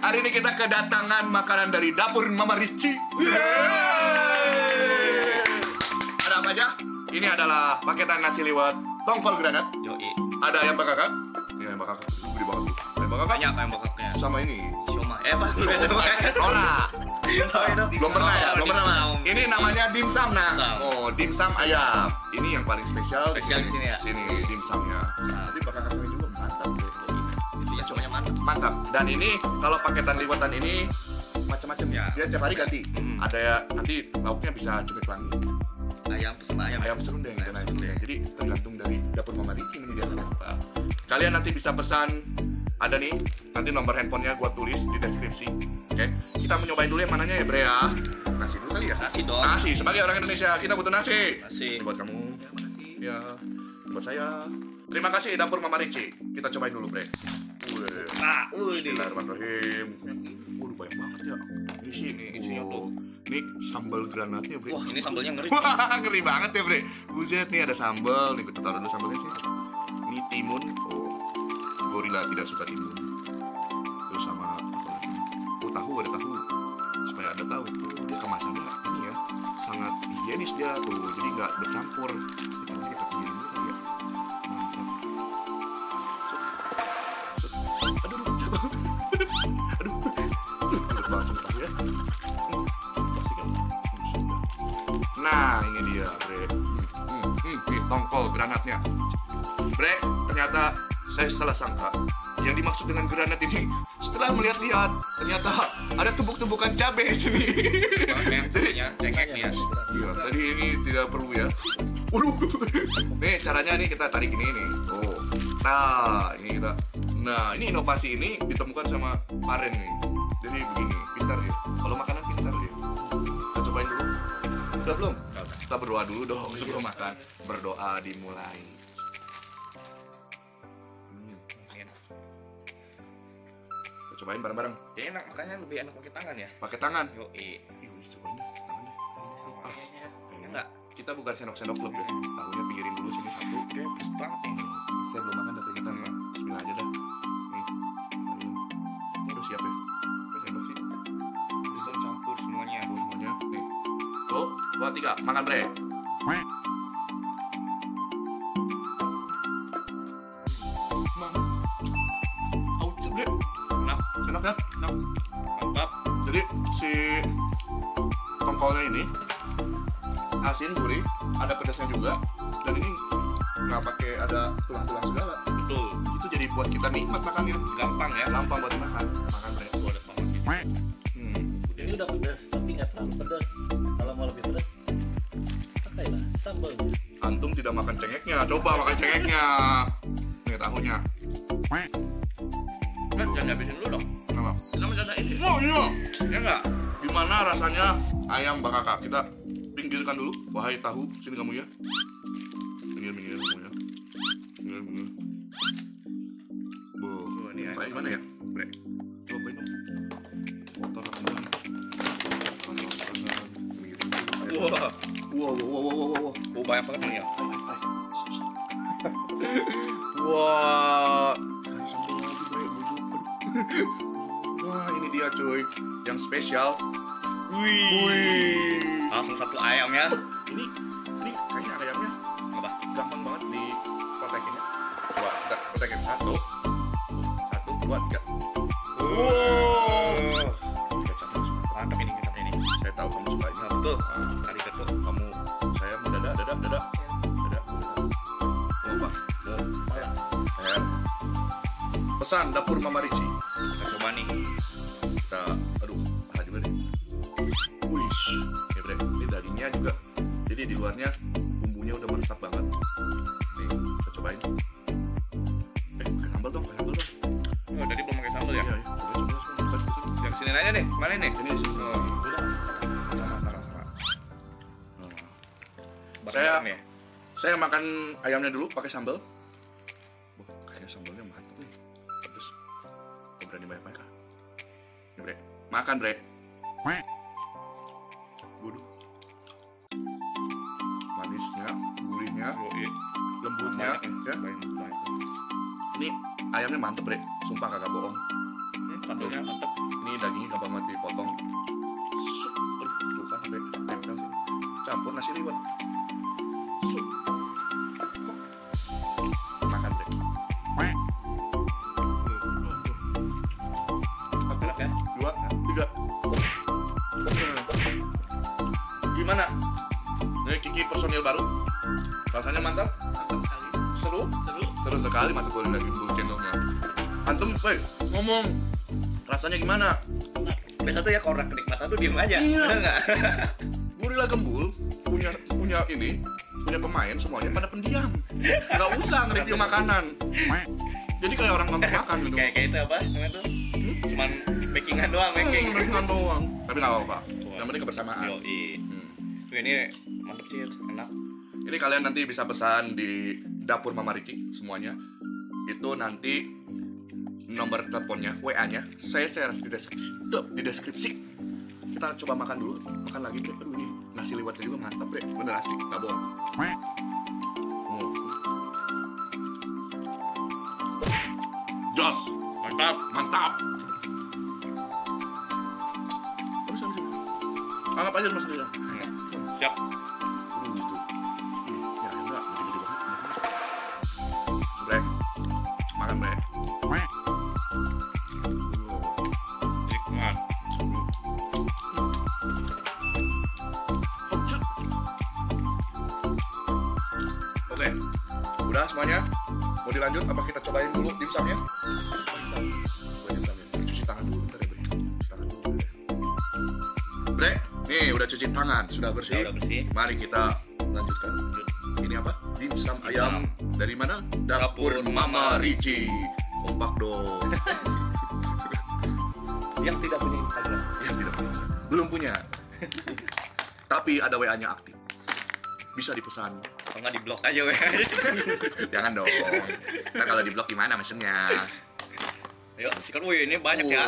Hari ini kita kedatangan makanan dari dapur Mama Ricci. Ada apa aja? Ini adalah paketan nasi liwet tongkol granat. Yoi. Ada ayam bakar. Ini ayam bakar. Gede banget tuh. Ayam bakar. Banyak ayam bakarnya. Sama ini. Siomay. Apa? Ora. Belum pernah ya, belum pernah. Ini namanya dimsum nah. Oh, dimsum ayam. Ini yang paling spesial. Spesial di sini ya. Sini dimsumnya. Tapi bakar juga mantap deh. Intinya semuanya mantap. Mantap. Dan ini kalau paketan liwetan ini macam-macam ya. Dia tiap hari ganti. Ada ya nanti lauknya bisa cumi pelangi. Ayam sama Ayam serundeng dan ayam serundeng. Jadi tergantung dari dapur Mama Ricci ini dia apa. Kalian nanti bisa pesan. Ada nih, nanti nomor handphonenya gua tulis di deskripsi. Oke, kita mencobain dulu yang mananya ya Bre ya. Nasi dulu kali ya. Nasi dong. Nasi, sebagai orang Indonesia kita butuh nasi. Nasi. Ini buat kamu. Ya, makasih. Ya, buat saya. Terima kasih dapur Mama Ricci. Kita cobain dulu Bre. Bismillahirrahmanirrahim. Waduh banyak banget ya. Ini sih, isinya tuh. Ini sambal granatnya Bre. Wah, ini sambalnya ngeri. Wah, ngeri banget ya Bre. Buset nih ada sambal. Nih kita taruh dulu sambalnya sih. Ini timun. Oh, gorila tidak suka timun. Terus sama apa lagi? Oh, tahu ada tahu. Supaya ada tahu. Dia kemasannya ini ya sangat higienis dia tuh. Jadi nggak bercampur. Kita pikirin dulu kali ya. Mantap. Aduh, jatuh. Aduh, udah langsung tahu ya. Pastikan. Nah, ini dia, Bre. Nih, tongkol granatnya. Bre, ternyata saya salah sangka. Yang dimaksud dengan granat ini, setelah melihat-lihat, ternyata ada tumpuk-tumpukan cabai di sini. Jadinya cengkek nih ya. Iya, tadi ini tidak perlu ya. Waduh. Nih, caranya nih kita tarik ini nih. Oh. Nah, ini kita. Nah, ini inovasi ini ditemukan sama Paren nih. Jadi begini, pintar dia. Kalau makanan pintar dia. Kita cobain dulu. Udah belum? Kita berdoa dulu dong sebelum makan. Berdoa dimulai. Kita cobain bareng-bareng. Dia enak, makanya lebih enak pakai tangan ya. Pakai tangan. Yoi. Cobain deh, tangan deh. Kayaknya Enggak. Kita bukan sendok-sendok klub ya. Tahunya pinggirin dulu sini satu. kayak plus banget nih. Saya belum makan tapi kita bismillah aja dah. Nih. Ini udah siap ya. Ini sendok sih. Bisa campur semuanya. Semuanya. Nih. Tuh, 2, 3, makan Bre. Bre. Enak, Enak ya? enak. Mantap. Jadi si tongkolnya ini asin gurih, ada pedasnya juga, dan ini nggak pakai ada tulang-tulang segala. Betul. Itu jadi buat kita nikmat makannya. Gampang ya. Gampang buat makan. Makan Bre. Boleh banget gitu. Ini udah pedas, tapi nggak terlalu pedas. Kalau mau lebih pedas, pakailah sambal. Antum tidak makan cengeknya, coba makan cengeknya. Nih tahunya. Kan jangan habisin dulu dong. Kenapa? Kita mau coba ini. Oh iya. Ya enggak? Gimana rasanya ayam bakaka? Kita pinggirkan dulu. Wahai tahu, sini kamu ya. Minggir kamu ya. Minggir. Oh, ini Kayak gimana ya? Bre. Cobain dong. Kotor apa enggak? Wah. Wow. Oh, banyak banget nih ya. Wah. Wah, ini dia cuy, yang spesial. Wih. Langsung satu ayam ya. Ini kayaknya ayamnya Apa? gampang banget di kotekinnya. Coba kita kotekin 1, 2, 3. Wow. Kecapnya suka. Mantap ini kita ini. Saya tahu kamu suka ini. Nah, betul. Tadi betul. Kamu, saya mendadak. Mau apa? Mau ya? Pesan dapur Mama Ricci. Kita coba nih. Kita, aduh, paha juga deh. Wih, ya Bre, ini dagingnya juga. Jadi di luarnya bumbunya udah meresap banget. Nih, kita cobain. Pakai sambal dong. Oh, tadi belum pakai sambal ya? Iya, coba. Yang sini aja nih. Mana nih? Ini sih. Oh, udah. Sama. Saya- Bareng-bareng ya? Saya makan ayamnya dulu pakai sambal. Wah, kayaknya sambalnya mantap nih. Pedes. Kok berani banyak-banyak ah? Nih Bre, makan Bre. Waduh. Manisnya, gurihnya, Yoi. lembutnya, ya. Banyak. Ini Ini ayamnya mantep bre, sumpah kagak bohong. Sambelnya mantep. Ini dagingnya gampang banget dipotong. Sup, tuh kan bre, tempel sini. Campur nasi liwet. Sup. Makan bre. Enak ya? 2, 3. Gimana? Dari Kiki personil baru. Rasanya mantap? Mantap sekali. Seru? Seru. Seru sekali masuk goreng daging bulu cendolnya. Antum, woi, ngomong. Rasanya gimana? Enak. Biasa tuh ya kalau orang kenikmatan tuh diem aja. Iya. Bener nggak? Gurila Gembul punya pemain semuanya pada pendiam. Nggak usah nge-review makanan. Jadi kayak orang nonton makan gitu. Kayak itu apa? Namanya tuh? Cuman makingan doang, making. Nonton doang. Tapi nggak apa-apa. Yang penting kebersamaan. Yoi. Tuh ini mantep sih, enak. Ini kalian nanti bisa pesan di dapur Mama Riki semuanya. Itu nanti nomor teleponnya, WA-nya saya share di deskripsi. Kita coba makan dulu, makan lagi bre. Aduh ini nasi liwetnya juga mantap bre, bener asli, nggak bohong. Jos, Mantap. mantap. Terus anggap aja mas dia. Siap. Gitu. Ya enggak, gede-gede banget. Bre, makan bre. Nikmat. Oke, udah semuanya. Mau dilanjut apa kita cobain dulu dimsumnya? Coba dimsumnya. Cuci tangan dulu bentar ya bre. Cuci tangan dulu bre. Bre, nih udah cuci tangan, sudah bersih. Ya, udah bersih. Mari kita lanjutkan. Ini apa? Dimsum ayam dari mana? Dapur Mama Ricci. Kompak dong. Yang tidak punya Instagram. Yang tidak punya. Belum punya. Tapi ada WA-nya aktif. Bisa dipesan. Kalau nggak di blok aja weh. Jangan dong. Ntar kalau di blok gimana mesennya? Ayo, sikat. Wih, ini banyak ya.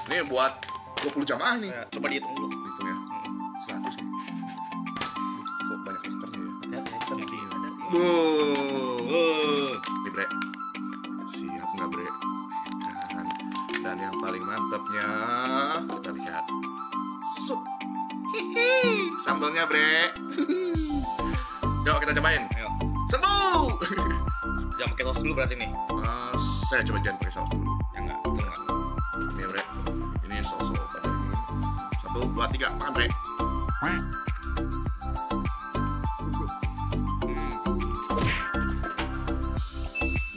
Ini buat 20 jamaah nih. Ya, coba dihitung dulu. Hitung ya. 100 nih. Kok banyak liternya ya? Hati-hati. Nih bre. Siap nggak bre? Dan yang paling mantapnya kita lihat sup. Hihi. Sambalnya bre. Yuk kita cobain. Ayo. Serbu. Jangan pakai saus dulu berarti nih. Saya coba jangan pakai saus dulu. Ya enggak, itu enggak. Ini bre. Ini saus pada ini. 1, 2, 3 makan bre.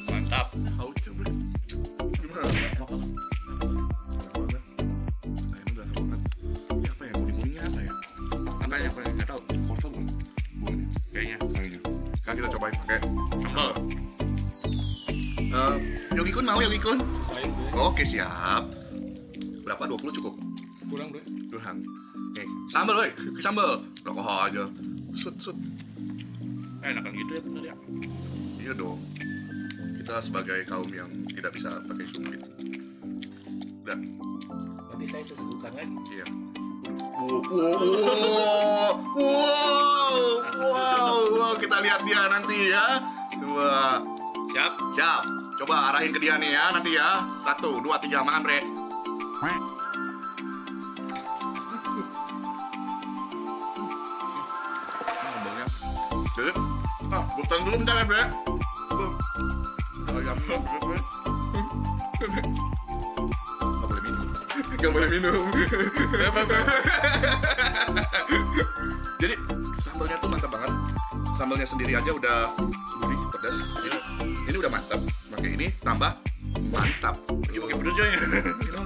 Mantap. Haus ya bre. Gimana? Enak banget. Kayaknya udah enak banget. Ini apa ya? Kuning-kuningnya apa ya? Anaknya apa ya? Nggak tahu. Kosong kan? Buahnya. Kayaknya. Sekarang kita cobain pakai Sambal. Yogi-kun mau Yogi-kun? Main gue. Oke siap. Berapa? 20 cukup? Kurang bre. Kurang. Oke. Sambal woi, sambal. Rokok aja. Sut. Enakan gitu ya bener ya. Iya dong. Kita sebagai kaum yang tidak bisa pakai sumpit. Udah. Nanti saya sesuguhkan lagi. Iya. Wow. Kita lihat dia nanti ya. Dua. Siap. Siap. Coba arahin ke dia nih ya nanti ya. 1, 2, 3 makan bre. Sambalnya. Jadi, bukan dulu bentar ya bre. Ayamnya bre. Gak boleh minum. Gak boleh minum. Jadi sambalnya tuh mantap banget. Sambalnya sendiri aja udah gurih, pedas. Ini udah mantap. Pakai ini tambah mantap. Pakai pedas aja.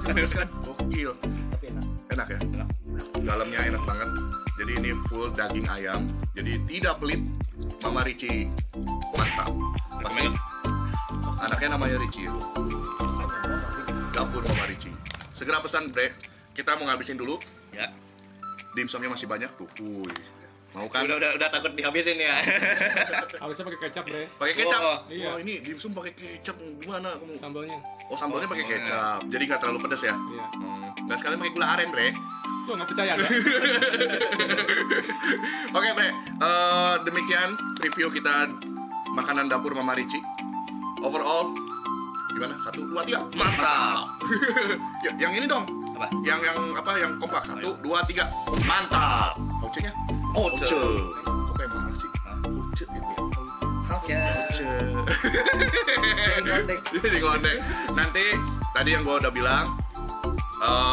Pedas kan? Gokil. Tapi enak. Enak ya? Dalamnya enak banget. Jadi ini full daging ayam. Jadi tidak pelit. Mama Ricci mantap. Pasti anaknya namanya Ricci. Dapur Mama Ricci. Segera pesan bre. Kita mau ngabisin dulu. Ya. Dimsumnya masih banyak tuh. Mau kan? Udah takut dihabisin ya. Harusnya pakai kecap, Bre. Pakai kecap. Oh, iya. Wah, ini dimsum pakai kecap. Gimana kamu? Sambalnya. Oh, sambalnya pakai sambalnya. kecap. Jadi nggak terlalu pedas ya? Iya. Dan sekalian pakai gula aren, bre. Tuh nggak percaya kan? Oke, bre. Demikian review kita makanan dapur Mama Ricci. Overall, Gimana? 1, 2, 3. Mantap. Ya, yang ini dong. Apa? Yang kompak. 1, 2, 3. Mantap. Oce-nya? Oce. Kok kayak mana sih? Oce gitu ya. Oce. Jadi ngondek. Nanti tadi yang gua udah bilang,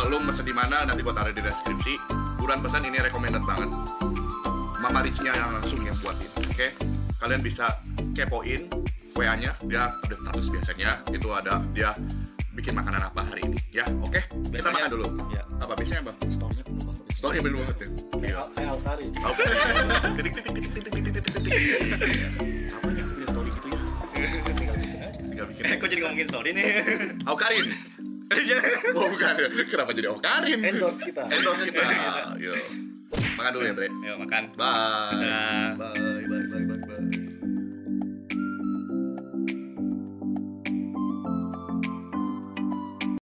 lu mesen di mana nanti gua taruh di deskripsi. Buruan pesan, ini recommended banget. Mama Rich-nya yang langsung yang buatin. Oke? Kalian bisa kepoin WA-nya, dia update status biasanya. Itu ada dia bikin makanan apa hari ini. Ya, oke? Kita Biasanya- makan dulu. Iya. Apa biasanya, Bang? Story-nya penuh banget. Story bener banget ya. Kayak Alkarin. Oke. Apa ya punya story gitu ya? Tinggal bikin. Kok jadi ngomongin story nih? Aukarin. Oh bukan. Kenapa jadi Aukarin? Endorse kita. Endorse kita. Yo. Makan dulu ya, Dre. Yuk makan. Bye. Dadah. Bye.